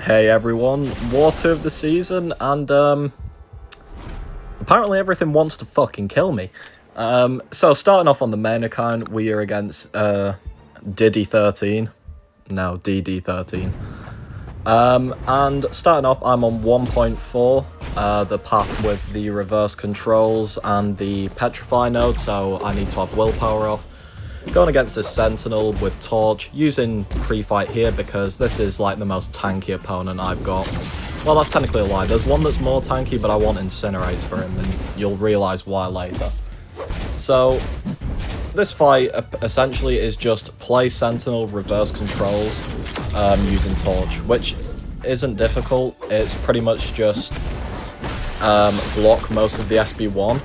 Hey everyone, War 2 of the season, and apparently everything wants to fucking kill me. So starting off on the main account, we are against DD13. No, DD13. And starting off, I'm on 1.4, the path with the reverse controls and the petrify node, so I need to have willpower off. Going against this Sentinel with Torch, using pre-fight here because this is like the most tanky opponent I've got. Well, that's technically a lie. There's one that's more tanky, but I want Incinerate for him, and you'll realise why later. So, this fight essentially is just play Sentinel reverse controls using Torch, which isn't difficult. It's pretty much just block most of the SB1.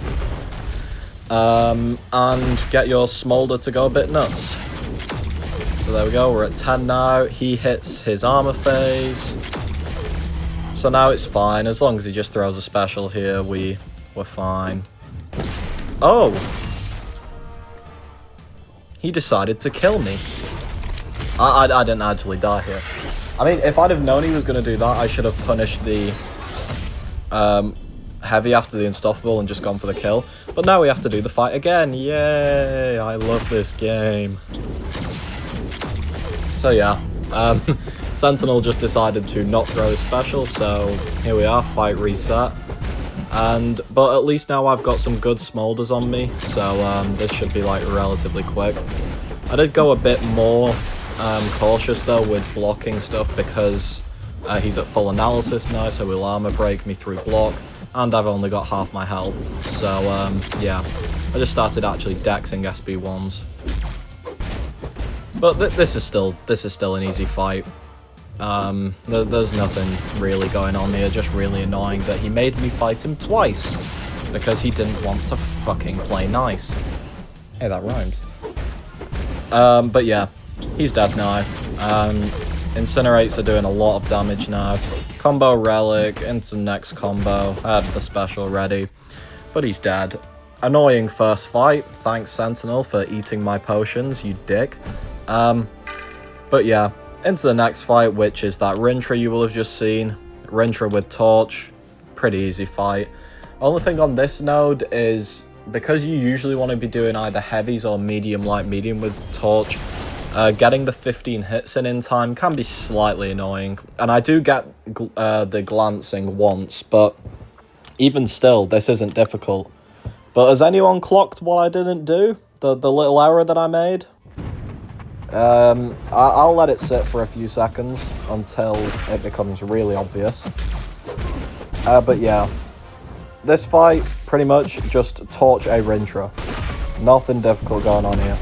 And get your Smolder to go a bit nuts. So there we go, we're at 10 now. He hits his armor phase. So now it's fine, as long as he just throws a special here, we're fine. Oh! He decided to kill me. I didn't actually die here. I mean, if I'd have known he was going to do that, I should have punished the heavy after the unstoppable and just gone for the kill. But now we have to do the fight again. Yay! I love this game. So yeah, Sentinel just decided to not throw his special, so here we are, fight reset. But at least now I've got some good smolders on me, so this should be like relatively quick. I did go a bit more cautious though with blocking stuff because he's at full analysis now, so he'll armor break me through block. And I've only got half my health, so yeah, I just started actually dexing SB1s. But this is still an easy fight. There's nothing really going on here, just really annoying that he made me fight him twice because he didn't want to fucking play nice. Hey, that rhymes. But yeah, he's dead now. Incinerates are doing a lot of damage now. Combo Relic into next combo. I had the special ready, but he's dead. Annoying first fight. Thanks Sentinel for eating my potions, you dick. But yeah, into the next fight, which is that Rintra you will have just seen. Rintra with Torch. Pretty easy fight. Only thing on this node is, because you usually want to be doing either heavies or medium light medium with Torch, getting the 15 hits in time can be slightly annoying. And I do get the glancing once, but even still, this isn't difficult. But has anyone clocked what I didn't do? The little error that I made? I'll let it sit for a few seconds until it becomes really obvious. But yeah, this fight, pretty much just torch a Rintra. Nothing difficult going on here.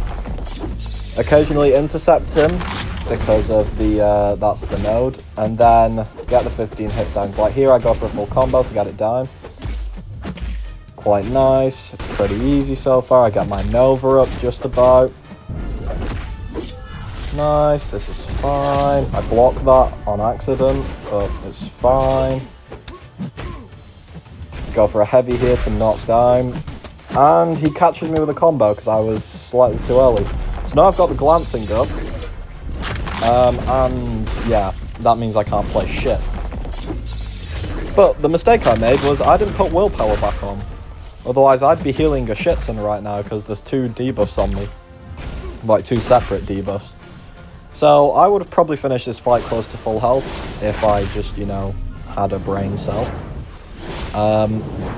Occasionally intercept him because of the that's the node, and then get the 15 hits down. So like here I go for a full combo to get it down. Quite nice, pretty easy so far. I got my Nova up just about. Nice, this is fine. I block that on accident, but it's fine. Go for a heavy here to knock down, and he catches me with a combo because I was slightly too early. So now I've got the glancing up, and yeah, that means I can't play shit. But the mistake I made was I didn't put willpower back on. Otherwise I'd be healing a shit ton right now because there's 2 debuffs on me. Like 2 separate debuffs. So I would have probably finished this fight close to full health if I just, you know, had a brain cell.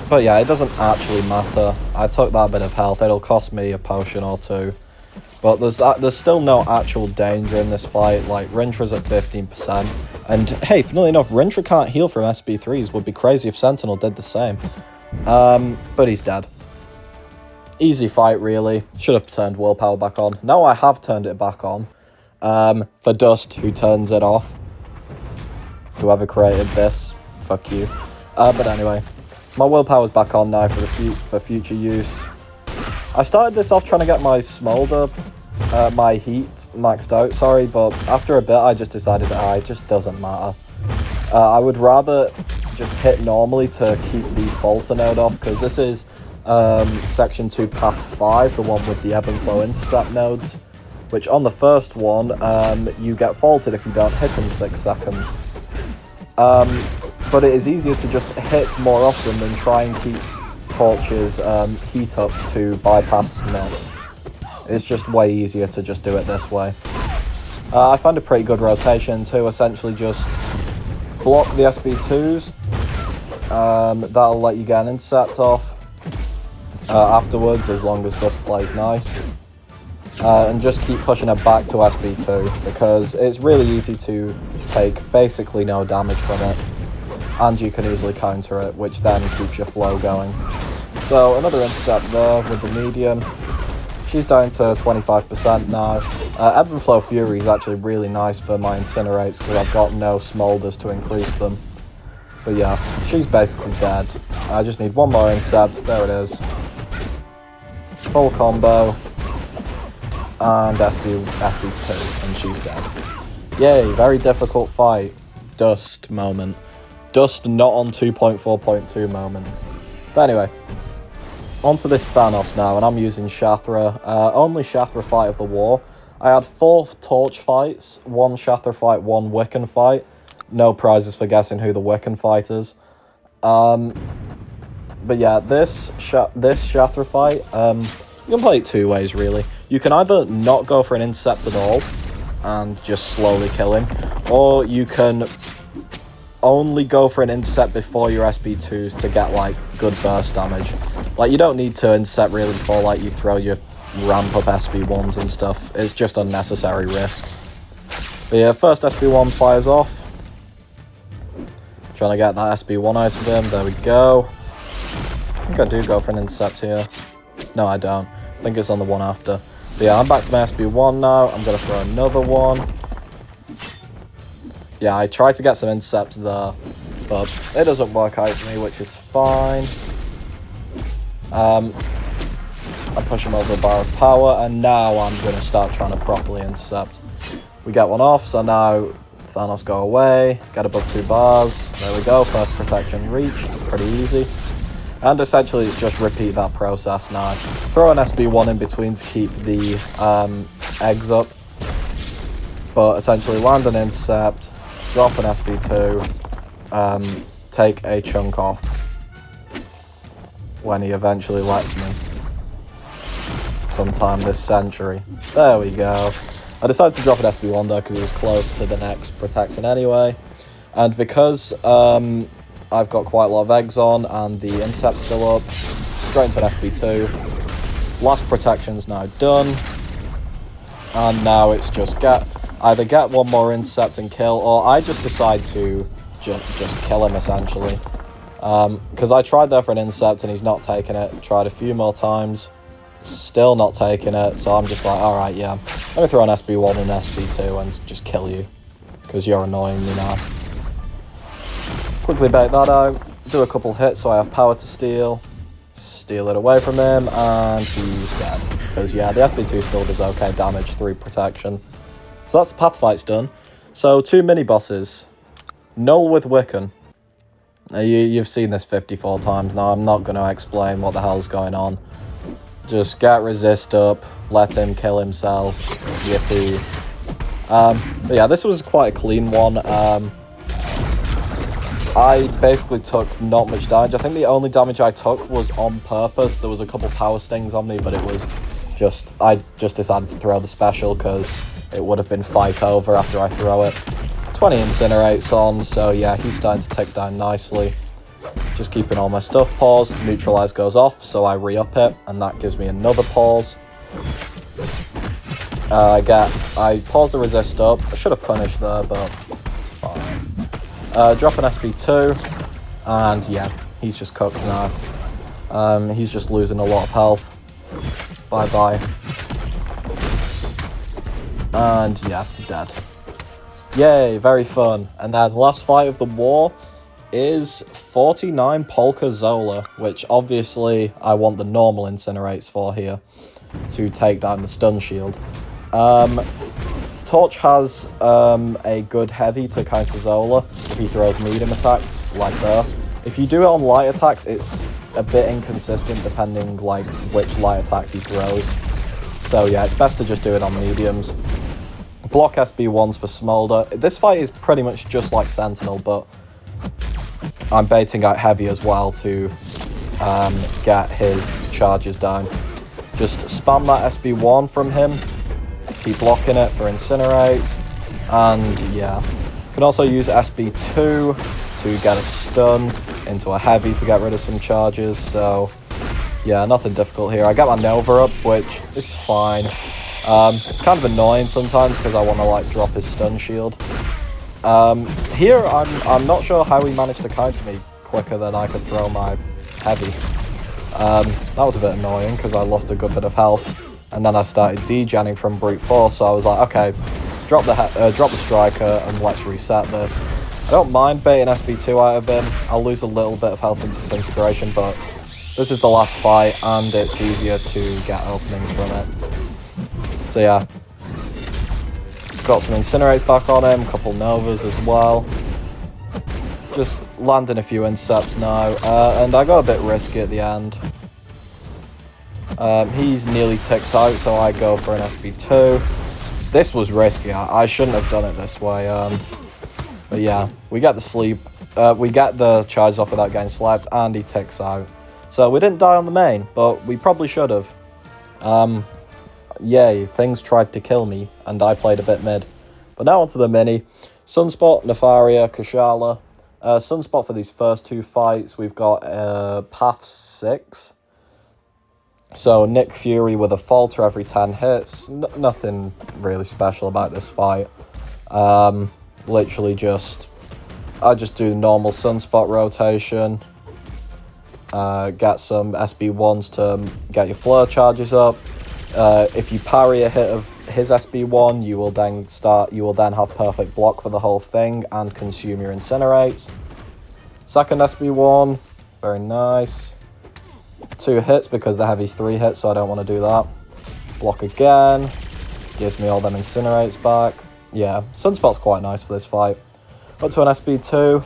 But yeah, it doesn't actually matter. I took that bit of health, it'll cost me a potion or 2. But there's still no actual danger in this fight. Like, Rintra's at 15%. And hey, funnily enough, Rintra can't heal from SB3s. Would be crazy if Sentinel did the same. But he's dead. Easy fight, really. Should have turned willpower back on. Now I have turned it back on. For Dust, who turns it off. Whoever created this, fuck you. But anyway, my willpower's back on now for future use. I started this off trying to get my Smolder, my heat maxed out, sorry, but after a bit I just decided it just doesn't matter. I would rather just hit normally to keep the Falter node off, because this is Section 2 Path 5, the one with the Ebb and Flow intercept nodes, which on the first one, you get faulted if you don't hit in 6 seconds. But it is easier to just hit more often than try and keep Torch's heat up to bypass miss. It's just way easier to just do it this way. I find a pretty good rotation to essentially just block the SB2s. That'll let you get an intercept off afterwards, as long as Dust plays nice. And just keep pushing it back to SB2, because it's really easy to take basically no damage from it, and you can easily counter it, which then keeps your flow going. So another intercept there with the medium. She's down to 25% now. Ebb and Flow Fury is actually really nice for my Incinerates, because I've got no Smolders to increase them. But yeah, she's basically dead. I just need one more intercept. There it is. Full combo. And SB2, and she's dead. Yay, very difficult fight. Dust moment. Dust not on 2.4.2 moment. But anyway, onto this Thanos now, and I'm using Shathra. Only Shathra fight of the war. I had 4 Torch fights, 1 Shathra fight, 1 Wiccan fight. No prizes for guessing who the Wiccan fight is. But yeah, this Shathra fight, you can play it 2 ways really. You can either not go for an intercept at all and just slowly kill him, or you can only go for an intercept before your SB2s to get like good burst damage. Like, you don't need to intercept really before like you throw your ramp up SB1s and stuff. It's just unnecessary risk. But yeah, first SB1 fires off. Trying to get that SB1 out of him. There we go. I think I do go for an intercept here. No, I don't. I think it's on the one after. But yeah, I'm back to my SB1 now. I'm going to throw another one. Yeah, I tried to get some intercepts there, but it doesn't work out for me, which is fine. I push him over a bar of power, and now I'm going to start trying to properly intercept. We get one off, so now Thanos go away, get above 2 bars. There we go, first protection reached, pretty easy. And essentially it's just repeat that process now. Throw an SB1 in between to keep the eggs up, but essentially land an intercept, drop an SB2, take a chunk off when he eventually lets me. Sometime this century. There we go. I decided to drop an SB1 though because it was close to the next protection anyway. And because I've got quite a lot of eggs on and the intercept's still up, straight into an SB2. Last protection's now done. And now it's just either get one more intercept and kill, or I just decide to just kill him essentially. Because I tried there for an intercept and he's not taking it. Tried a few more times. Still not taking it, so I'm just like, alright, yeah. Let me throw an SB1 and an SB2 and just kill you. Because you're annoying me now. Quickly bait that out. Do a couple hits so I have power to steal. Steal it away from him, and he's dead. Because, yeah, the SB2 still does okay damage through protection. So that's the path fight's done. So, 2 mini-bosses. Null with Wiccan. You've seen this 54 times now. I'm not going to explain what the hell's going on. Just get resist up, let him kill himself, yippee. But yeah, this was quite a clean one. I basically took not much damage. I think the only damage I took was on purpose. There was a couple power stings on me, but it was just, I just decided to throw the special because it would have been fight over after I throw it. 20 incinerates on, so yeah, he's starting to tick down nicely. Just keeping all my stuff paused. Neutralize goes off, so I re-up it, and that gives me another pause. I pause the resist up. I should have punished there, but it's fine. Drop an SB2, and yeah, he's just cooked now. He's just losing a lot of health. Bye-bye. And yeah, dead. Yay, very fun. And then last fight of the war is 49 Polka Zola, which obviously I want the normal incinerates for here to take down the stun shield. Torch has a good heavy to counter Zola if he throws medium attacks like that. If you do it on light attacks, it's a bit inconsistent depending like which light attack he throws. So yeah, it's best to just do it on mediums. Block SB1s for Smolder. This fight is pretty much just like Sentinel, but I'm baiting out heavy as well to get his charges down. Just spam that SB1 from him, keep blocking it for incinerates, and yeah. Can also use SB2 to get a stun into a heavy to get rid of some charges, so yeah, nothing difficult here. I get my Nova up, which is fine. It's kind of annoying sometimes because I want to like drop his stun shield. Here I'm not sure how he managed to counter me quicker than I could throw my heavy. That was a bit annoying because I lost a good bit of health, and then I started degenning from brute force, so I was like, okay, drop the striker and let's reset this. I don't mind baiting SB2 out of him. I'll lose a little bit of health in disintegration, but this is the last fight and it's easier to get openings from it. So yeah, got some incinerates back on him, a couple novas as well. Just landing a few incepts now, and I got a bit risky at the end. He's nearly ticked out, so I go for an SB2. This was risky. I shouldn't have done it this way. But yeah, we get the sleep. We get the charges off without getting slept, and he ticks out. So we didn't die on the main, but we probably should have. Yay, things tried to kill me, and I played a bit mid. But now onto the mini. Sunspot, Nefaria, Kushala. Sunspot for these first two fights, we've got Path 6. So Nick Fury with a falter every 10 hits. Nothing really special about this fight. Literally I just do normal Sunspot rotation. Get some SB1s to get your flare charges up. If you parry a hit of his SB1, you will then have perfect block for the whole thing and consume your incinerates. Second SB1, very nice. 2 hits because the heavy's 3 hits, so I don't want to do that. Block again, gives me all them incinerates back. Yeah, Sunspot's quite nice for this fight. Up to an SB2.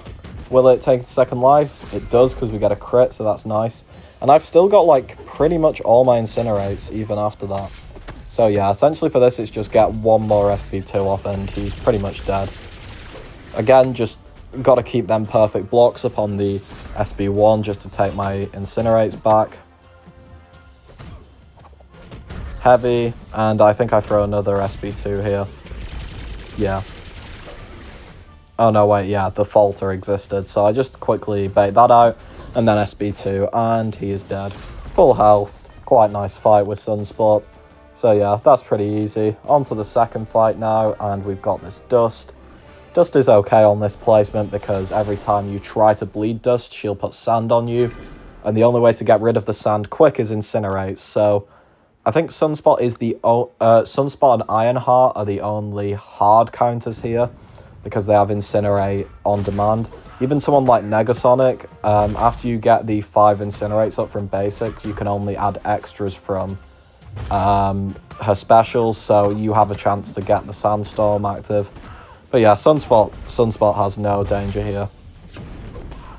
Will it take second life? It does, because we get a crit, so that's nice. And I've still got like pretty much all my incinerates even after that. So yeah, essentially for this it's just get one more SB2 off and he's pretty much dead. Again, just got to keep them perfect blocks up on the SB1 just to take my incinerates back. Heavy, and I think I throw another SB2 here. Yeah. Oh no, wait, yeah, the falter existed, so I just quickly bait that out, and then SB2, and he is dead. Full health, quite nice fight with Sunspot. So yeah, that's pretty easy. On to the second fight now, and we've got this Dust. Dust is okay on this placement because every time you try to bleed Dust, she'll put sand on you, and the only way to get rid of the sand quick is Incinerate, so I think Sunspot is Sunspot and Ironheart are the only hard counters here, because they have Incinerate on demand. Even someone like Negasonic, after you get the 5 Incinerates up from basics, you can only add extras from her specials, so you have a chance to get the Sandstorm active. But yeah, Sunspot has no danger here.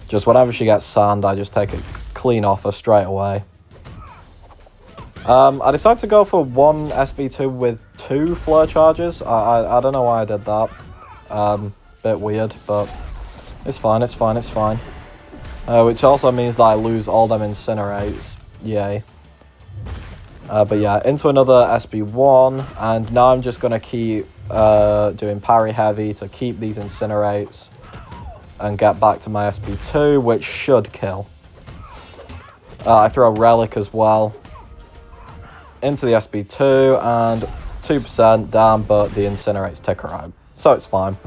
Just whenever she gets sand, I just take it clean off her straight away. I decided to go for 1 SB2 with 2 flare charges. I don't know why I did that. Bit weird, but it's fine, it's fine, it's fine. Which also means that I lose all them Incinerates. Yay. But yeah, into another SB1, and now I'm just going to keep doing parry heavy to keep these Incinerates and get back to my SB2, which should kill. I throw a Relic as well into the SB2, and 2% down, but the Incinerates tick her out, so it's fine.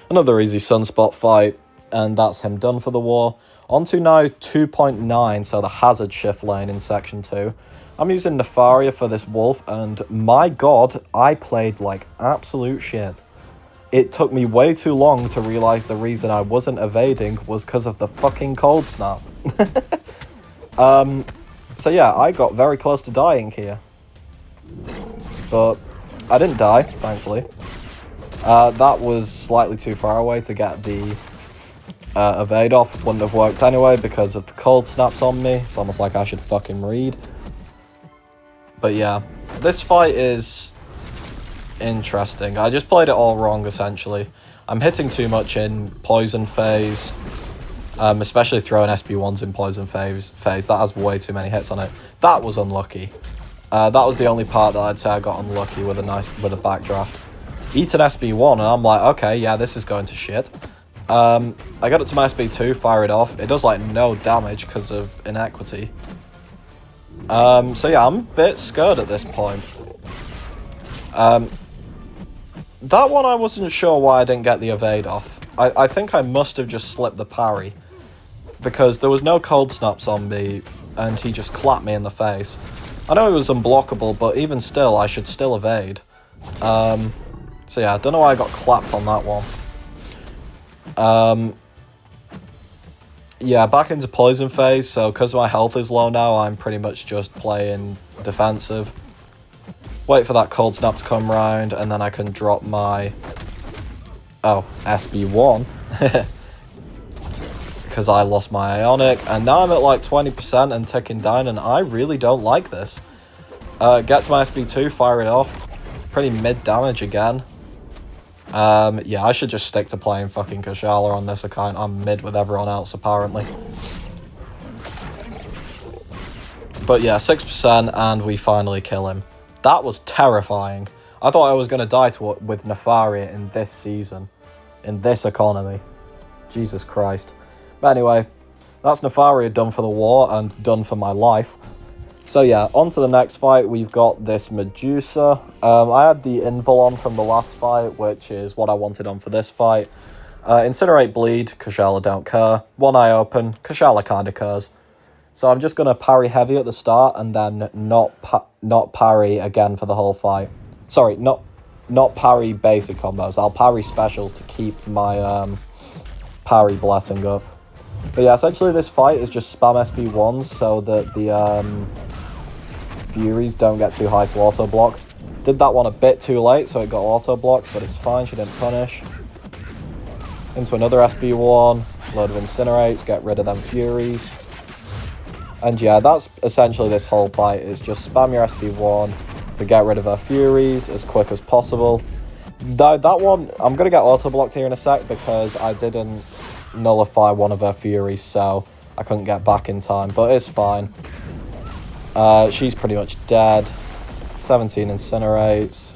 Another easy Sunspot fight, and that's him done for the war. On to now 2.9, so the hazard shift lane in section 2. I'm using Nefaria for this wolf, and my god, I played like absolute shit. It took me way too long to realise the reason I wasn't evading was because of the fucking cold snap. So yeah, I got very close to dying here. But I didn't die, thankfully. That was slightly too far away to get the evade off. Wouldn't have worked anyway because of the cold snaps on me. It's almost like I should fucking read. But yeah, this fight is interesting. I just played it all wrong, essentially. I'm hitting too much in poison phase, especially throwing SB1s in poison phase. That has way too many hits on it. That was unlucky. That was the only part that I'd say I got unlucky with a backdraft. Eat an SB1 and I'm like, okay, yeah, this is going to shit. I got it to my SB2, fire it off. It does like no damage because of inequity. So yeah, I'm a bit scared at this point. That one I wasn't sure why I didn't get the evade off. I think I must have just slipped the parry, because there was no cold snaps on me and he just clapped me in the face. I know it was unblockable, but even still, I should still evade. So yeah, I don't know why I got clapped on that one. Yeah, back into poison phase, so because my health is low now, I'm pretty much just playing defensive. Wait for that cold snap to come round, and then I can drop my... Oh, SB1. Because I lost my Ionic, and now I'm at like 20% and ticking down, and I really don't like this. Get to my SB2, fire it off. Pretty mid damage again. Yeah, I should just stick to playing fucking Kushala on this account. I'm mid with everyone else, apparently. But yeah, 6%, and we finally kill him. That was terrifying. I thought I was going to die with Nefaria in this season. In this economy. Jesus Christ. But anyway, that's Nefaria done for the war and done for my life. So yeah, on to the next fight. We've got this Medusa. I had the Invul on from the last fight, which is what I wanted on for this fight. Incinerate, Bleed, Kushala don't care. One eye open, Kushala kind of cares. So I'm just going to parry heavy at the start and then not parry again for the whole fight. Sorry, not parry basic combos. I'll parry specials to keep my parry blessing up. But yeah, essentially this fight is just spam SB1s so that the Furies don't get too high to auto block. Did that one a bit too late, so it got auto blocked, but it's fine, she didn't punish. Into another SB1, load of Incinerates, get rid of them Furies. And yeah, that's essentially this whole fight, is just spam your SB1 to get rid of her Furies as quick as possible. That one, I'm going to get auto-blocked here in a sec because I didn't nullify one of her Furies, so I couldn't get back in time, but it's fine. She's pretty much dead. 17 Incinerates.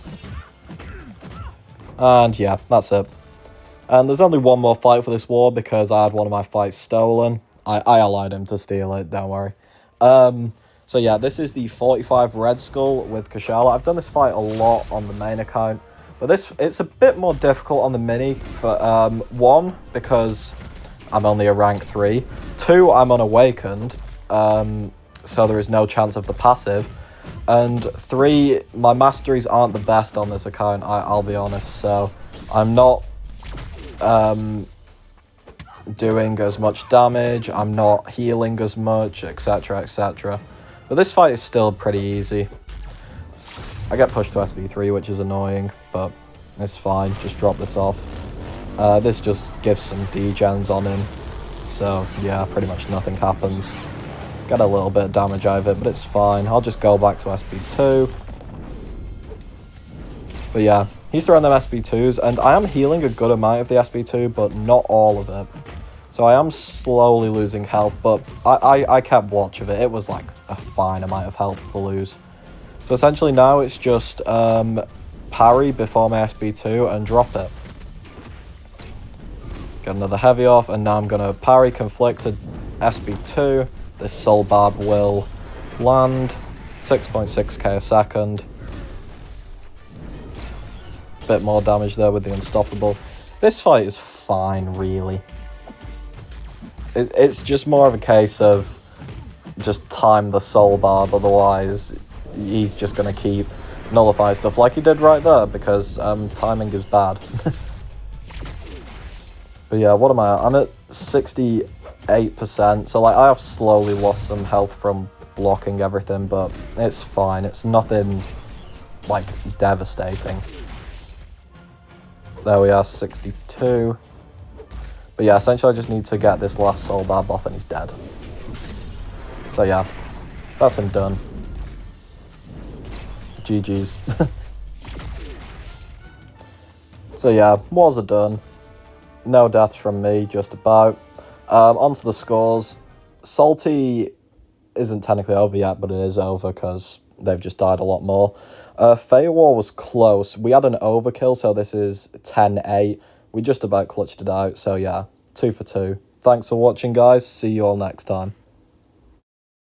And yeah, that's it. And there's only one more fight for this war because I had one of my fights stolen. I allowed him to steal it, don't worry. So yeah, this is the 45 Red Skull with Kushala. I've done this fight a lot on the main account, but it's a bit more difficult on the mini. For one, because I'm only a rank 3. 2, I'm unawakened, so there is no chance of the passive. And 3, my masteries aren't the best on this account, I'll be honest, so I'm not doing as much damage, I'm not healing as much, etc, etc. But this fight is still pretty easy. I get pushed to SB3, which is annoying, but it's fine, just drop this off. This just gives some degens on him, so yeah, pretty much nothing happens. Get a little bit of damage out of it, but it's fine. I'll just go back to SB2. But yeah, he's throwing them SB2s, and I am healing a good amount of the SB2, but not all of it. So I am slowly losing health, but I kept watch of it. It was like a fine amount of health to lose. So essentially now it's just parry before my SB2 and drop it. Get another heavy off, and now I'm going to parry conflicted SB2. This Soul Barb will land. 6.6k a second. Bit more damage there with the Unstoppable. This fight is fine, really. It's just more of a case of just time the Soul Barb, otherwise he's just going to keep nullifying stuff like he did right there, because timing is bad. But yeah, what am I at? I'm at 68%, so like I have slowly lost some health from blocking everything, but it's fine. It's nothing like devastating. There we are, 62. But yeah, essentially I just need to get this last Soul Barb off and he's dead. So yeah, that's him done. GG's. So yeah, wars are done. No deaths from me, just about. Onto the scores. Salty isn't technically over yet, but it is over because they've just died a lot more. War was close. We had an overkill, so this is 10-8. We just about clutched it out, so yeah, 2 for 2. Thanks for watching, guys. See you all next time.